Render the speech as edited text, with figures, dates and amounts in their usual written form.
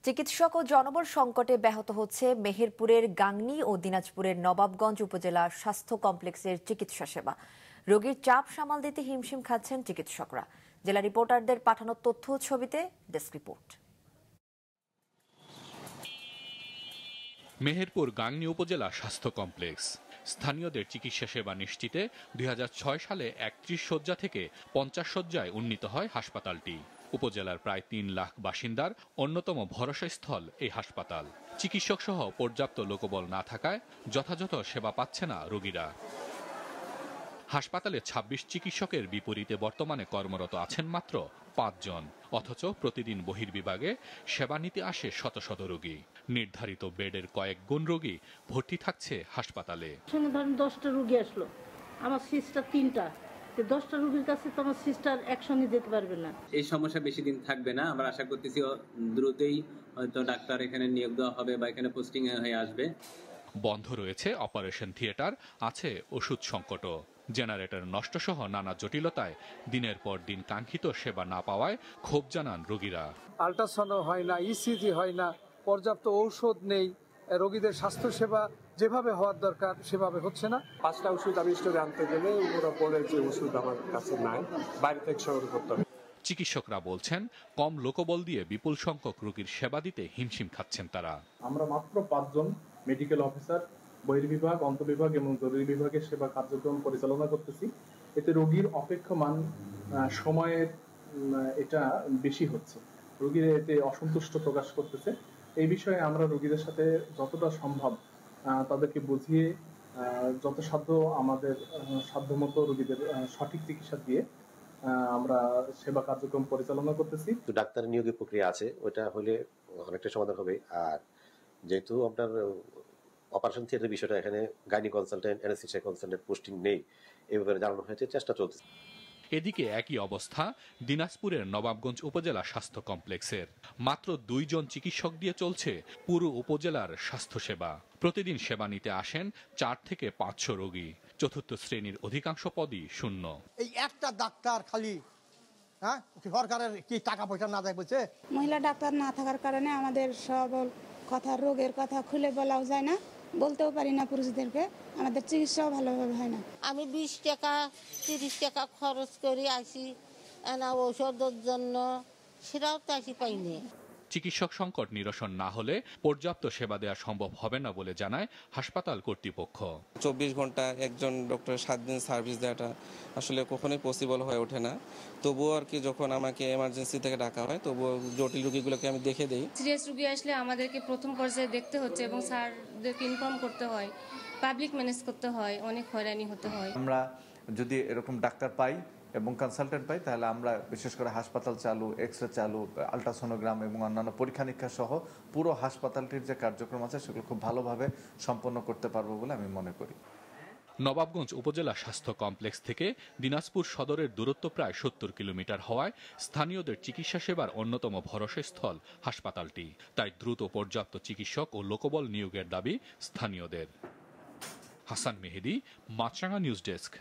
চিকিৎসক ও জনবল সংকটে ব্যাহত হচ্ছে মেহেরপুরের গাংনী ও দিনাজপুরের নবাবগঞ্জ উপজেলা স্বাস্থ্য কমপ্লেক্সের চিকিৎসা সেবা। রোগীর চাপ সামাল দিতে হিমশিম খাচ্ছেন চিকিৎসকরা। জেলা রিপোর্টারদের পাঠানো তথ্য ও ছবিতে ডেস্ক রিপোর্ট। মেহেরপুর গাংনী উপজেলা স্বাস্থ্য কমপ্লেক্স স্থানীয়দের চিকিৎসা সেবা নিশ্চিতে ২০০৬ সালে ৩১ শয্যা থেকে ৫০ শয্যায় উন্নীত হয় হাসপাতালটি। উপজেলার প্রায় ৩ লাখ বাসিন্দার অন্যতম ভরসাস্থল এই হাসপাতাল। চিকিৎসক সহ পর্যাপ্ত লোকবল না থাকায় যথাযথ সেবা পাচ্ছে না রোগীরা। হাসপাতালে ২৬ চিকিৎসকের বিপরীতে বর্তমানে কর্মরত আছেন মাত্র ৫ জন, অথচ প্রতিদিন বহির্বিভাগে সেবা নিতে আসে শত শত রোগী। নির্ধারিত বেডের কয়েক গুণ রোগী ভর্তি থাকছে হাসপাতালে। ধরেন 10টা রোগী আসলো, আমার সিস্টার 3টা, 10টা রোগীর কাছে তো আমার সিস্টার একসঙ্গে যেতে পারবে না। এই সমস্যা বেশি দিন থাকবে না, আমরা আশা করতেছি দ্রুতই হয়তো ডাক্তার এখানে নিয়োগ দেওয়া হবে বা এখানে পোস্টিং হয়ে আসবে। বন্ধ রয়েছে অপারেশন থিয়েটার, আছে ওষুধ সংকটও। জেনারেটর নষ্ট সহ নানা জটিলতায় দিনের পর দিন কাঙ্ক্ষিত সেবা না পাওয়ায় ক্ষোভ জানান রোগীরা। আল্ট্রাসাউন্ড হয় না, ইসিজি হয় না, পর্যাপ্ত ঔষধ নেই, রোগীদের স্বাস্থ্য সেবা যেভাবে হওয়ার দরকার সেভাবে হচ্ছে না। 5টা ওষুধ আমি স্টোরে আনতে গেলে ওরা বলে যে ওষুধ আমার কাছে নাই, বাইরে থেকে সংগ্রহ করতে হবে। চিকিৎসকরা বলছেন কম লোকবল দিয়ে বিপুল সংখ্যক রোগীর সেবা দিতে হিমশিম খাচ্ছেন তারা। আমরা মাত্র 5 জন মেডিকেল অফিসার বহির্বিভাগ, অন্তর্বিভাগ এবং জরুরি বিভাগের সেবা কার্যক্রম পরিচালনা করতেছি। এতে রোগীর অপেক্ষমান সময়ের এটা বেশি হচ্ছে, রোগীরা এতে অসন্তুষ্ট প্রকাশ করতেছে। এই বিষয়ে আমরা রোগীদের সাথে যতটা সম্ভব তাদেরকে বুঝিয়ে যথাসাধ্য আমাদের সাধ্যমতো রোগীদের সঠিক চিকিৎসা দিয়ে আমরা সেবা কার্যক্রম পরিচালনা করতেছি। ডাক্তারের নিয়োগের প্রক্রিয়া আছে, ওটা হলে অনেকটা সমাধান হবে। আর যেহেতু আপনার অপারেশন থিয়েটারের বিষয়টা, এখানে gynae consultant, anaesthesia consultant posting নেই, এই ব্যাপারে জানানো হয়েছে, চেষ্টা চলছে। এদিকে একই অবস্থা দিনাজপুরের নবাবগঞ্জ উপজেলা স্বাস্থ্য কমপ্লেক্সের। মাত্র 2 জন চিকিৎসক দিয়ে চলছে পুরো উপজেলার স্বাস্থ্যসেবা। প্রতিদিন সেবা নিতে আসেন 4 থেকে 500 রোগী। চতুর্থ শ্রেণীর অধিকাংশ পদই শূন্য। এই একটা ডাক্তার খালি সরকারের কি টাকা পয়সা না দেয় বলছে। মহিলা ডাক্তার না থাকার কারণে আমাদের সব কথা, রোগের কথা খুলে বলাও যায় না, বলতেও পারি না পুরুষদেরকে। আমাদের চিকিৎসাও ভালোভাবে হয় না। আমি 20 টাকা 30 টাকা খরচ করে আসি ঔষধের জন্য, সেটাও তো আসি পাইনি। চিকিৎসক সংকট নিরসন না হলে পর্যাপ্ত সেবা দেওয়া সম্ভব হবে না বলে জানায় হাসপাতাল কর্তৃপক্ষ। 24 ঘন্টা একজন ডক্টর 7 দিন সার্ভিস দেওয়াটা আসলে কখনোই পসিবল হয়ে ওঠে না। তবুও আর কি যখন আমাকে এমার্জেন্সি থেকে ডাকা হয়, তবুও জটিল রোগীগুলোকে আমি দেখে দিই। সিরিয়াস রোগী আসলে আমাদেরকে প্রথম পর্যায়ে দেখতে হচ্ছে এবং স্যারদেরকে ইনফর্ম করতে হয়, পাবলিক ম্যানেজ করতে হয়, অনেক হয়রানি হতে হয়। আমরা যদি এরকম ডাক্তার পাই এবং কনসালটেন্ট পাই, তাহলে আমরা বিশেষ করে হাসপাতাল চালু, এক্সরে চালু, আল্ট্রাসোনোগ্রাম এবং অন্যান্য পরীক্ষা নিরীক্ষা সহ পুরো হাসপাতালটির যে কার্যক্রম আছে সেগুলো খুব ভালোভাবে সম্পন্ন করতে পারবো বলে আমি মনে করি। নবাবগঞ্জ উপজেলা স্বাস্থ্য কমপ্লেক্স থেকে দিনাজপুর সদরের দূরত্ব প্রায় 70 কিলোমিটার হওয়ায় স্থানীয়দের চিকিৎসা সেবার অন্যতম ভরসাস্থল হাসপাতালটি। তাই দ্রুত পর্যাপ্ত চিকিৎসক ও লোকবল নিয়োগের দাবি স্থানীয়দের। হাসান মেহেদী, মাছরাঙা নিউজ ডেস্ক।